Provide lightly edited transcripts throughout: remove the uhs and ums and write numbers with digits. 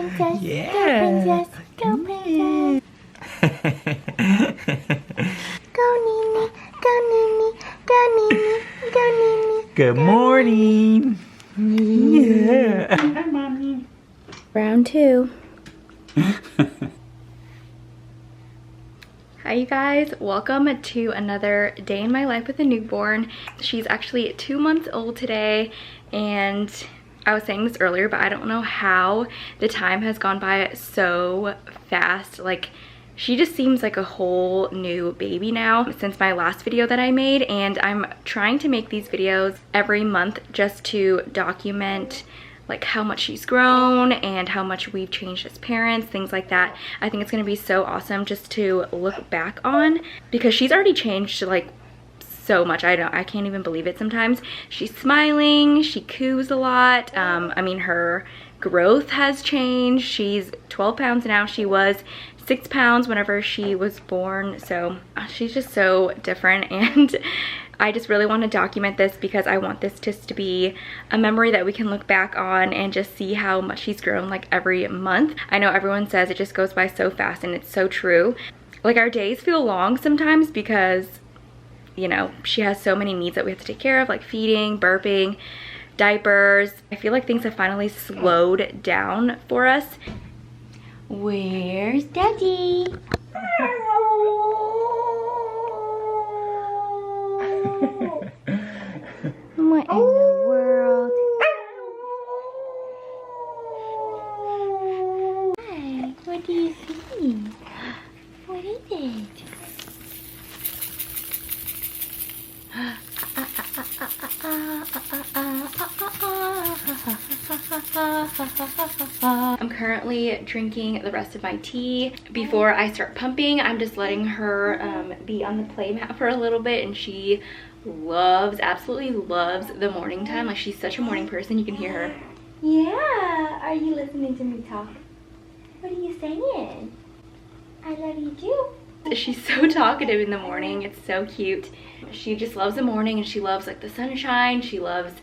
princess. Yeah. Go, princess. Go, princess. Go, Nini. Go, Nini. Go, Nini. Go, Nini. Good morning. Yeah. Hi, Mommy. Round 2. Hi you guys, welcome to another day in my life with a newborn. She's actually 2 months old today, and I was saying this earlier, but I don't know how the time has gone by so fast. Like, she just seems like a whole new baby now since my last video that I made, and I'm trying to make these videos every month just to document like how much she's grown and how much we've changed as parents, things like that. I think it's gonna be so awesome just to look back on, because she's already changed like so much. I can't even believe it sometimes. She's smiling, she coos a lot. I mean, her growth has changed. She's 12 pounds now. She was 6 pounds whenever she was born, so she's just so different, and I just really want to document this because I want this just to be a memory that we can look back on and just see how much she's grown like every month. I know everyone says it just goes by so fast, and it's so true. Like, our days feel long sometimes because, you know, she has so many needs that we have to take care of, like feeding, burping, diapers. I feel like things have finally slowed down for us. Where's Daddy? What in the world? Hi, what do you see? What is it? I'm currently drinking the rest of my tea. Before I start pumping, I'm just letting her be on the play mat for a little bit, and she absolutely loves the morning time. Like, she's such a morning person. You can hear her. Yeah, are you listening to me talk? What are you saying? I love you too. She's so talkative in the morning. It's so cute. She just loves the morning, and she loves like the sunshine. She loves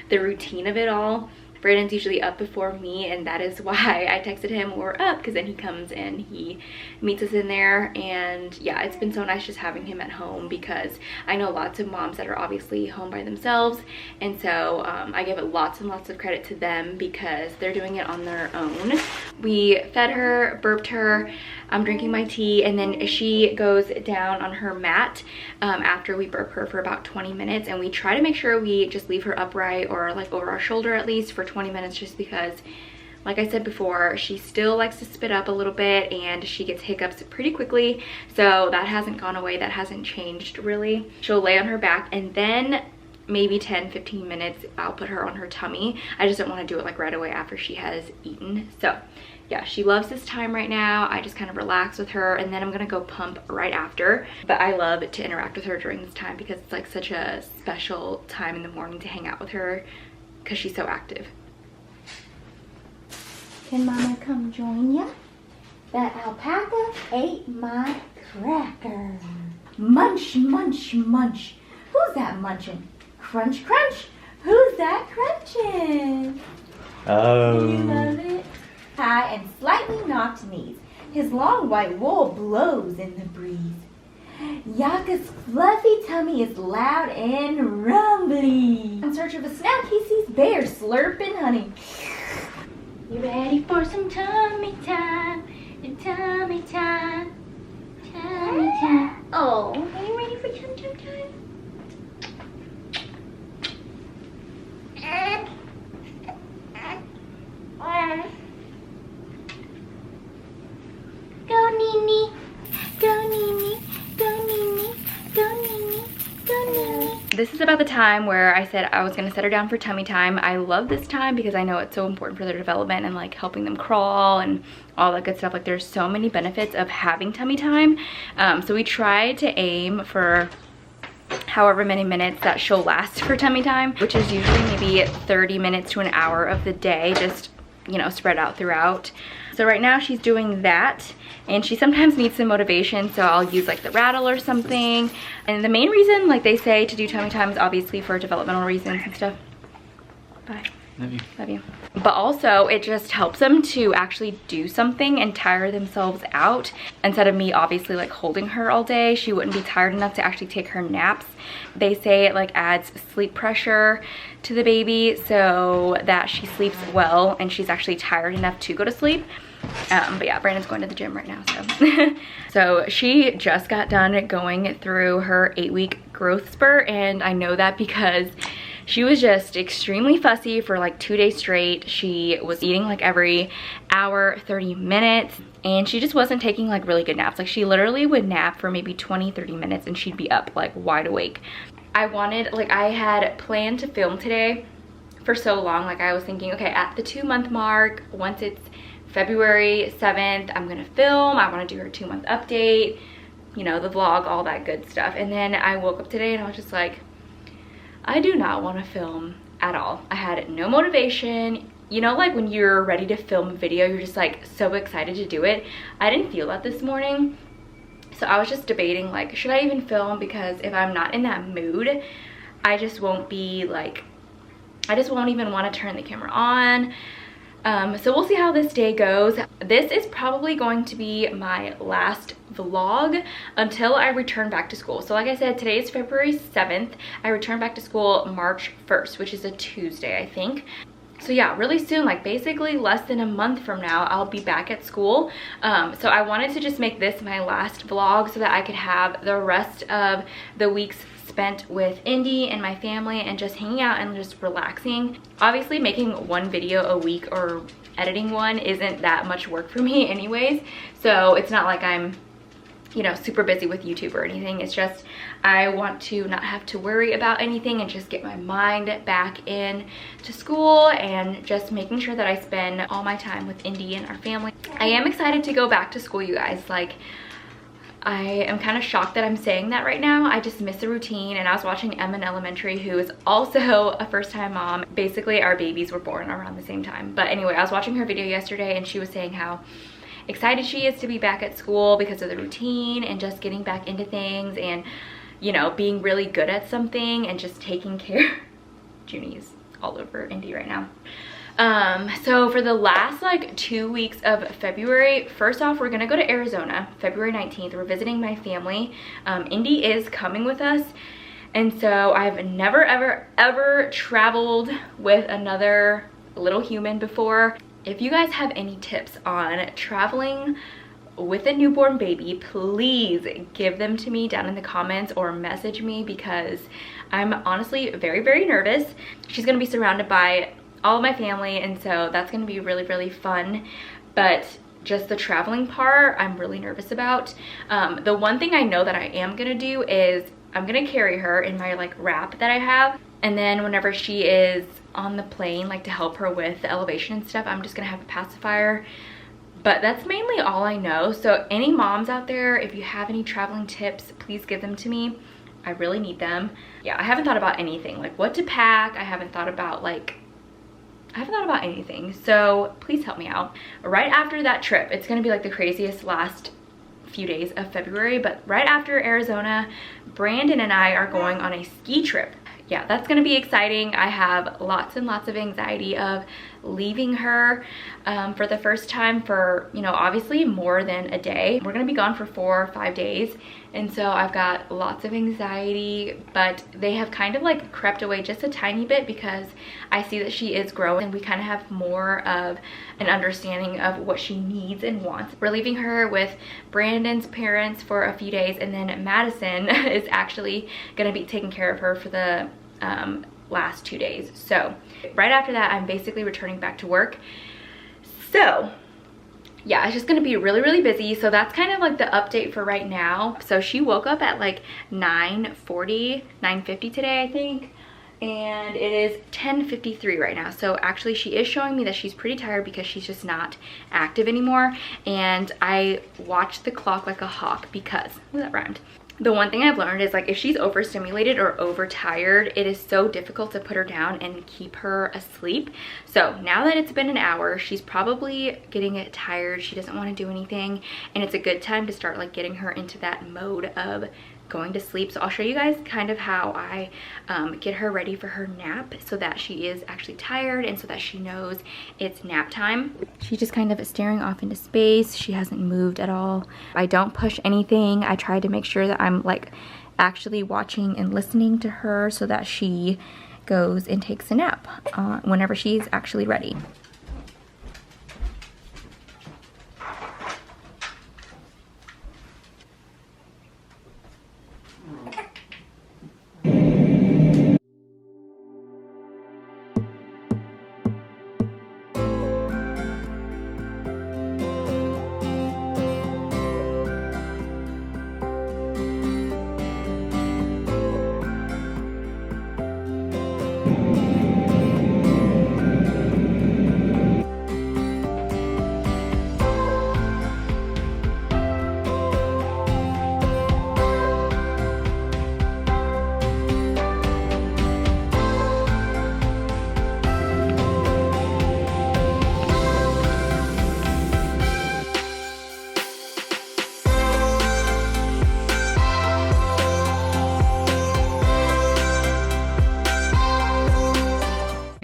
the routine of it all. Brayden's usually up before me, and that is why I texted him we're up, because then he comes and he meets us in there. And yeah, it's been so nice just having him at home, because I know lots of moms that are obviously home by themselves, and so I give it lots and lots of credit to them because they're doing it on their own. We fed her, burped her, I'm drinking my tea, and then she goes down on her mat after we burp her for about 20 minutes, and we try to make sure we just leave her upright or like over our shoulder at least for 20 minutes, just because, like I said before, she still likes to spit up a little bit and she gets hiccups pretty quickly. So that hasn't gone away, that hasn't changed really. She'll lay on her back, and then maybe 10-15 minutes I'll put her on her tummy. I just don't want to do it like right away after she has eaten. So yeah, she loves this time right now. I just kind of relax with her, and then I'm gonna go pump right after. But I love to interact with her during this time because it's like such a special time in the morning to hang out with her because she's so active. Can Mama come join ya? That alpaca ate my cracker. Munch, munch, munch. Who's that munching? Crunch, crunch. Who's that crunching? Oh. Do you love it? High and slightly knocked knees. His long white wool blows in the breeze. Yaka's fluffy tummy is loud and rumbly. In search of a snack, he sees bears slurping honey. You ready for some tummy time? Tummy time. Tummy time. Oh, are you ready for tum tum time? Go Nini, go Nini, go Nini, go Nini, go Nini. This is about the time where I said I was gonna set her down for tummy time. I love this time because I know it's so important for their development and like helping them crawl and all that good stuff. Like, there's so many benefits of having tummy time. So we try to aim for however many minutes that she'll last for tummy time, which is usually maybe 30 minutes to an hour of the day, just, you know, spread out throughout. So right now she's doing that, and she sometimes needs some motivation, so I'll use like the rattle or something. And the main reason, like they say, to do tummy time is obviously for developmental reasons and stuff. Bye. Love you. Love you. But also, it just helps them to actually do something and tire themselves out. Instead of me obviously like holding her all day, she wouldn't be tired enough to actually take her naps. They say it like adds sleep pressure to the baby so that she sleeps well and she's actually tired enough to go to sleep. But yeah, Brandon's going to the gym right now, so. So she just got done going through her 8-week growth spurt, and I know that because she was just extremely fussy for like 2 days straight. She was eating like every hour, 30 minutes, and she just wasn't taking like really good naps. Like she literally would nap for maybe 20, 30 minutes and she'd be up like wide awake. I had planned to film today for so long. Like I was thinking, okay, at the 2-month mark, once it's February 7th, I'm gonna film. I wanna do her 2-month update, you know, the vlog, all that good stuff. And then I woke up today and I was just like, I do not want to film at all. I had no motivation. You know, like when you're ready to film a video, you're just like so excited to do it. I didn't feel that this morning. So I was just debating like, should I even film? Because if I'm not in that mood, I just won't be like, I just won't even want to turn the camera on. So we'll see how this day goes. This is probably going to be my last vlog until I return back to school. So like I said, today is February 7th. I return back to school March 1st, which is a Tuesday, I think. So yeah, really soon, like basically less than a month from now, I'll be back at school. So I wanted to just make this my last vlog so that I could have the rest of the weeks spent with Indy and my family and just hanging out and just relaxing. Obviously making one video a week or editing one isn't that much work for me anyways. So it's not like I'm, you know, super busy with YouTube or anything. It's just I want to not have to worry about anything and just get my mind back in to school and just making sure that I spend all my time with Indy and our family. I am excited to go back to school, you guys. Like, I am kind of shocked that I'm saying that right now. I just miss the routine, and I was watching Emma in Elementary, who is also a first-time mom. Basically, our babies were born around the same time. But anyway, I was watching her video yesterday, and she was saying how excited she is to be back at school because of the routine and just getting back into things and, you know, being really good at something and just taking care. Junie's all over Indy right now. So for the last like 2 weeks of February, first off, we're gonna go to Arizona, February 19th. We're visiting my family. Indy is coming with us. And so I've never, ever traveled with another little human before. If you guys have any tips on traveling with a newborn baby, please give them to me down in the comments or message me, because I'm honestly very, very nervous. She's gonna be surrounded by all of my family, and so that's gonna be really, really fun. But just the traveling part, I'm really nervous about. The one thing I know that I am gonna do is I'm gonna carry her in my like wrap that I have, and then whenever she is on the plane, like to help her with the elevation and stuff, I'm just gonna have a pacifier. But that's mainly all I know. So any moms out there, if you have any traveling tips, please give them to me. I really need them. Yeah, I haven't thought about anything, like what to pack. I haven't thought about anything, so please help me out. Right after that trip, it's gonna be like the craziest last few days of February, but right after Arizona, Brandon and I are going on a ski trip. Yeah, that's gonna be exciting. I have lots and lots of anxiety of leaving her for the first time for, you know, obviously more than a day. We're gonna be gone for 4 or 5 days, and so I've got lots of anxiety, but they have kind of like crept away just a tiny bit because I see that she is growing and we kind of have more of an understanding of what she needs and wants. We're leaving her with Brandon's parents for a few days, and then Madison is actually gonna be taking care of her for the last 2 days. So right after that, I'm basically returning back to work. So yeah, it's just gonna be really, really busy. So that's kind of like the update for right now. So she woke up at like 9:40, 9:50 today, I think. And it is 10:53 right now. So actually she is showing me that she's pretty tired because she's just not active anymore. And I watch the clock like a hawk because, well, that rhymed. The one thing I've learned is like if she's overstimulated or overtired, it is so difficult to put her down and keep her asleep. So now that it's been an hour, she's probably getting tired. She doesn't want to do anything, and it's a good time to start like getting her into that mode of going to sleep. So I'll show you guys kind of how I get her ready for her nap so that she is actually tired and so that she knows it's nap time. She's just kind of staring off into space. She hasn't moved at all. I don't push anything. I try to make sure that I'm like actually watching and listening to her so that she goes and takes a nap whenever she's actually ready.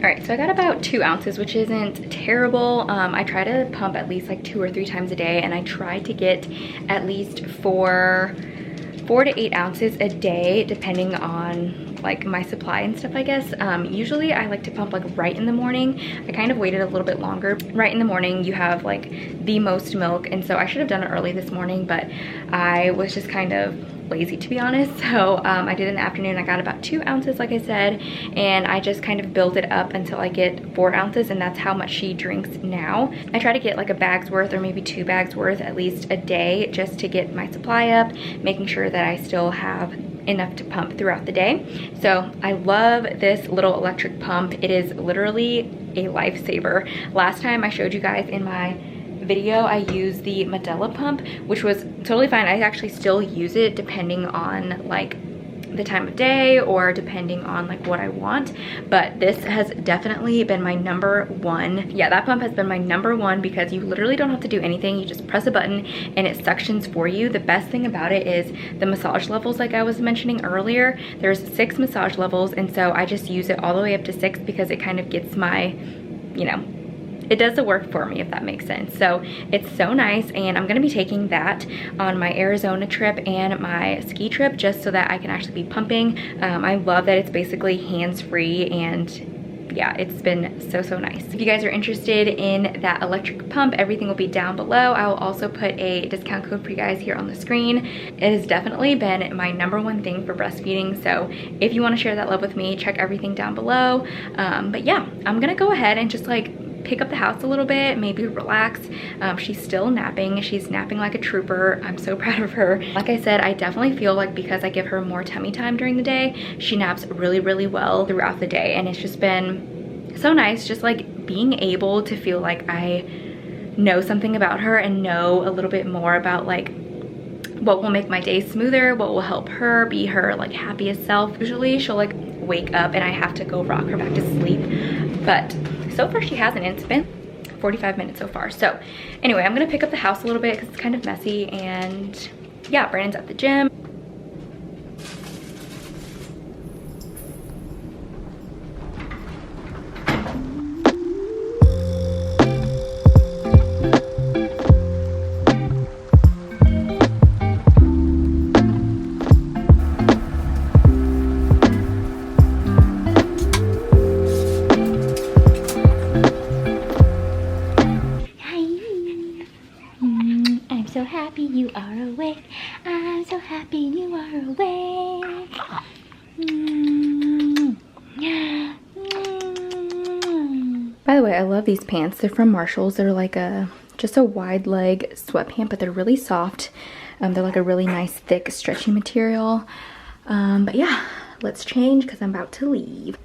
Alright, so I got about 2 ounces, which isn't terrible. I try to pump at least like 2 or 3 times a day, and I try to get at least 4 to 8 ounces a day, depending on like my supply and stuff, I guess. Usually I like to pump like right in the morning. I kind of waited a little bit longer. Right in the morning you have like the most milk, and so I should have done it early this morning, but I was just kind of lazy, to be honest. So I did in the afternoon. I got about 2 ounces, like I said, and I just kind of build it up until I get 4 ounces, and that's how much she drinks now. I try to get like a bag's worth or maybe 2 bags worth at least a day, just to get my supply up, making sure that I still have enough to pump throughout the day. So I love this little electric pump. It is literally a lifesaver. Last time I showed you guys in my video, I used the Medela pump, which was totally fine. I actually still use it depending on like the time of day or depending on like what I want, but this has definitely been my number one. Yeah, that pump has been my number one because you literally don't have to do anything. You just press a button and it suctions for you. The best thing about it is the massage levels, like I was mentioning earlier. There's 6 massage levels, and so I just use it all the way up to 6 because it kind of gets my, you know, it does the work for me, if that makes sense. So it's so nice, and I'm gonna be taking that on my Arizona trip and my ski trip just so that I can actually be pumping. I love that it's basically hands-free, and yeah, it's been so nice. If you guys are interested in that electric pump, everything will be down below. I will also put a discount code for you guys here on the screen. It has definitely been my number one thing for breastfeeding, so if you want to share that love with me, check everything down below. But yeah, I'm gonna go ahead and just like pick up the house a little bit, maybe relax. She's still napping. She's napping like a trooper. I'm so proud of her. Like I said, I definitely feel like because I give her more tummy time during the day, she naps really well throughout the day, and it's just been so nice just like being able to feel like I know something about her and know a little bit more about like what will make my day smoother, what will help her be her like happiest self. Usually she'll like wake up and I have to go rock her back to sleep, but so far she hasn't. It's been 45 minutes so far. So anyway, I'm gonna pick up the house a little bit because it's kind of messy, and yeah, Brandon's at the gym. So happy you are awake. I'm so happy you are awake. By the way, I love these pants. They're from Marshall's. They're like just a wide leg sweatpant, but they're really soft. They're like a really nice thick stretchy material. But yeah, let's change because I'm about to leave.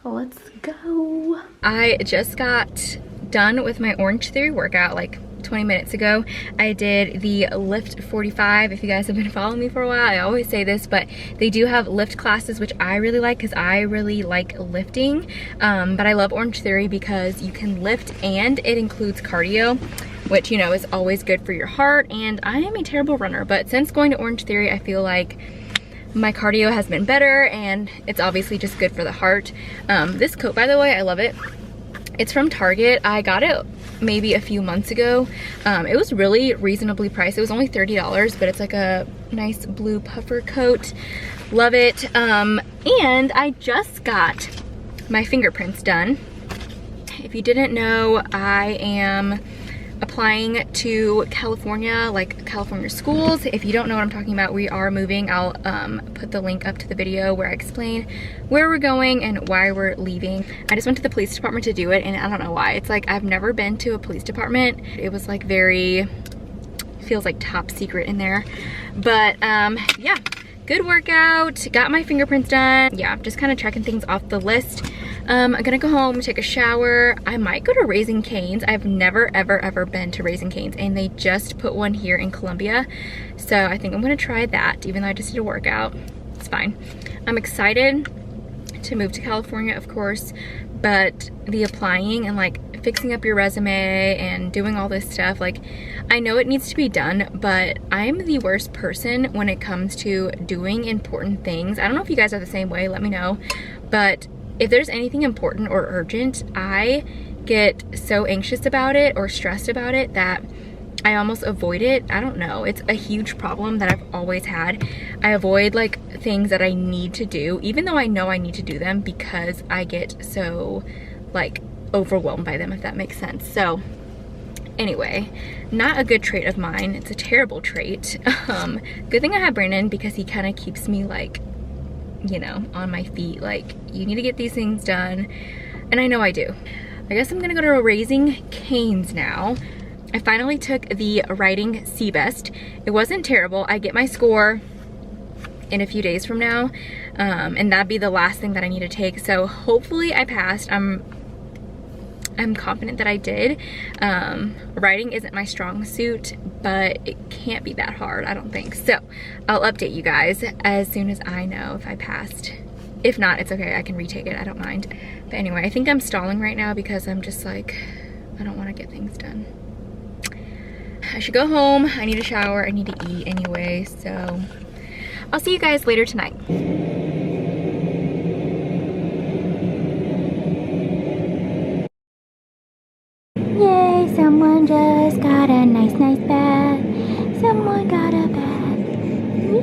Let's go. I just got done with my Orange Theory workout like 20 minutes ago. I did the Lift 45. If you guys have been following me for a while, I always say this, but they do have lift classes, which I really like because I really like lifting. But I love Orange Theory because you can lift and it includes cardio. which, you know, is always good for your heart. And I am a terrible runner, but since going to Orange Theory, I feel like my cardio has been better, and it's obviously just good for the heart. This coat, by the way, I love it. It's from Target. I got it maybe a few months ago. It was really reasonably priced. It was only $30, but it's like a nice blue puffer coat. Love it. And I just got my fingerprints done. If you didn't know, I am applying to California, like California schools. If you don't know what I'm talking about, we are moving. I'll put the link up to the video where I explain where we're going and why we're leaving. I just went to the police department to do it, and I don't know why. It's like I've never been to a police department. It was like very, feels like top secret in there. But yeah, good workout. Got my fingerprints done. Yeah, just kind of checking things off the list. I'm gonna go home, take a shower. I might go to Raising Cane's. I've never ever been to Raising Cane's, and they just put one here in Columbia. So I think I'm gonna try that, even though I just did a workout. It's fine. I'm excited to move to California, of course, but the applying and like fixing up your resume and doing all this stuff, like I know it needs to be done, but I'm the worst person when it comes to doing important things. I don't know if you guys are the same way, let me know. But if there's anything important or urgent, I get so anxious about it or stressed about it that I almost avoid it. I don't know. It's a huge problem that I've always had. I avoid like things that I need to do, even though I know I need to do them, because I get so like overwhelmed by them, if that makes sense. So anyway, not a good trait of mine. It's a terrible trait. Good thing I have Brandon, because he kind of keeps me like, you know, on my feet, like you need to get these things done, and I know I do. I guess I'm gonna go to Raising Cane's now. I finally took the writing CBEST. It wasn't terrible. I get my score in a few days from now, and that'd be the last thing that I need to take, so hopefully I passed. I'm confident that I did. Writing isn't my strong suit, but it can't be that hard, I don't think. So I'll update you guys as soon as I know if I passed. If not, it's okay, I can retake it, I don't mind. But anyway, I think I'm stalling right now because I'm just like, I don't want to get things done. I should go home, I need a shower, I need to eat anyway, so I'll see you guys later tonight. Yay, someone just got a nice bath. Someone got a bath.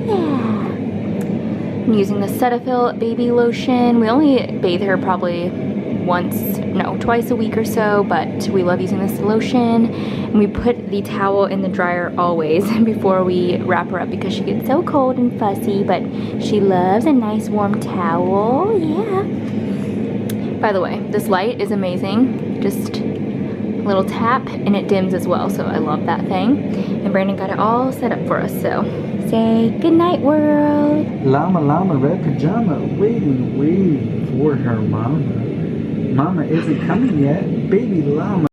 Yeah. I'm using the Cetaphil baby lotion. We only bathe her probably twice a week or so, but we love using this lotion. And we put the towel in the dryer always before we wrap her up because she gets so cold and fussy, but she loves a nice warm towel. Yeah. By the way, this light is amazing. Just a little tap and it dims as well, so I love that thing. And Brandon got it all set up for us, so say good night, world. Llama, red pajama, waiting for her mama. Mama isn't coming yet, baby llama.